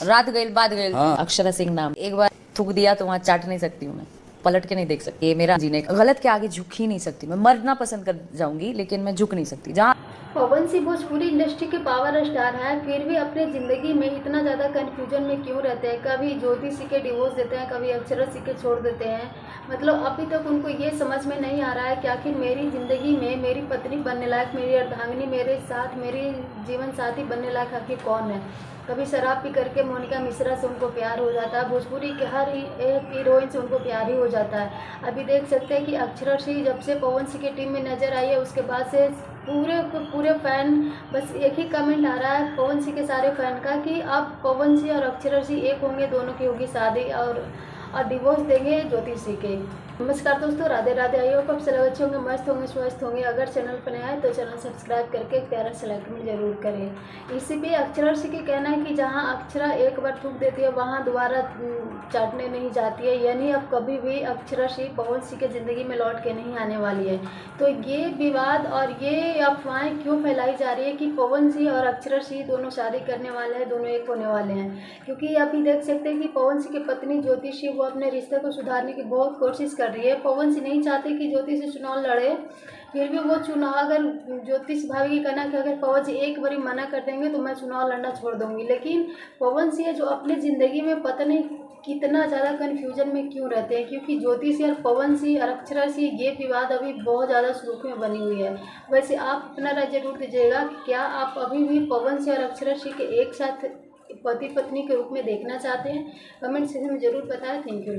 रात गई बात गई। हाँ। अक्षरा सिंह नाम, एक बार थूक दिया तो वहाँ चाट नहीं सकती हूँ मैं, पलट के नहीं देख सकती। ये मेरा जीने का गलत के आगे झुक ही नहीं सकती मैं। मरना पसंद कर जाऊंगी लेकिन मैं झुक नहीं सकती। जहाँ पवन सिंह भोजपुरी इंडस्ट्री के पावर स्टार हैं, फिर भी अपने ज़िंदगी में इतना ज़्यादा कन्फ्यूजन में क्यों रहते हैं। कभी ज्योति सिंह के डिवोर्स देते हैं, कभी अक्षरा सिंह के छोड़ देते हैं। मतलब अभी तक उनको ये समझ में नहीं आ रहा है कि आखिर मेरी ज़िंदगी में मेरी पत्नी बनने लायक, मेरी अर्धांगिनी, मेरे साथ मेरी जीवन साथी बनने लायक आखिर कौन है। कभी शराब पी करके मोनिका मिश्रा से उनको प्यार हो जाता है, भोजपुरी के हर एक हीरोइन से उनको प्यार ही हो जाता है। अभी देख सकते हैं कि अक्षरा सिंह जब से पवन सिंह की टीम में नज़र आई है उसके बाद से पूरे फैन, बस एक ही कमेंट आ रहा है पवन सिंह के सारे फैन का कि अब पवन सिंह और अक्षरा सिंह एक होंगे, दोनों की होगी शादी और डिवोर्स देंगे ज्योति सिंह के। नमस्कार दोस्तों, राधे राधे। आई होप आप सब अच्छे होंगे, मस्त होंगे, स्वस्थ होंगे। अगर चैनल पर नया है तो चैनल सब्सक्राइब करके एक प्यारा सा लाइक में जरूर करें। इसी पे अक्षरा सिंह का कहना है कि जहां अक्षरा एक बार थूक देती है वहां दोबारा चाटने नहीं जाती है, यानी अब कभी भी अक्षरा सिंह पवन सिंह के ज़िंदगी में लौट के नहीं आने वाली है। तो ये विवाद और ये अफवाहें क्यों फैलाई जा रही है कि पवन सिंह और अक्षरा सिंह दोनों शादी करने वाले हैं, दोनों एक होने वाले हैं। क्योंकि अभी देख सकते हैं कि पवन सिंह की पत्नी ज्योति सिंह वो अपने रिश्ते को सुधारने की बहुत कोशिश कर रही है। पवन सिंह नहीं चाहते कि ज्योति से चुनाव लड़े, फिर भी वो चुनाव, अगर ज्योतिष भाभी की कहना कि अगर पवन सिंह एक बारी मना कर देंगे तो मैं चुनाव लड़ना छोड़ दूंगी। लेकिन पवन सिंह जो अपनी ज़िंदगी में पता नहीं कितना ज़्यादा कन्फ्यूजन में क्यों रहते हैं, क्योंकि ज्योति सिंह और पवन सिंह और अक्षरा सिंह ये विवाद अभी बहुत ज़्यादा सुर्खियों में बनी हुई है। वैसे आप अपना राय जरूर दीजिएगा कि क्या आप अभी भी पवन सिंह और अक्षरा सिंह के एक साथ पति पत्नी के रूप में देखना चाहते हैं। कमेंट सेक्शन में जरूर बताएं। Thank you.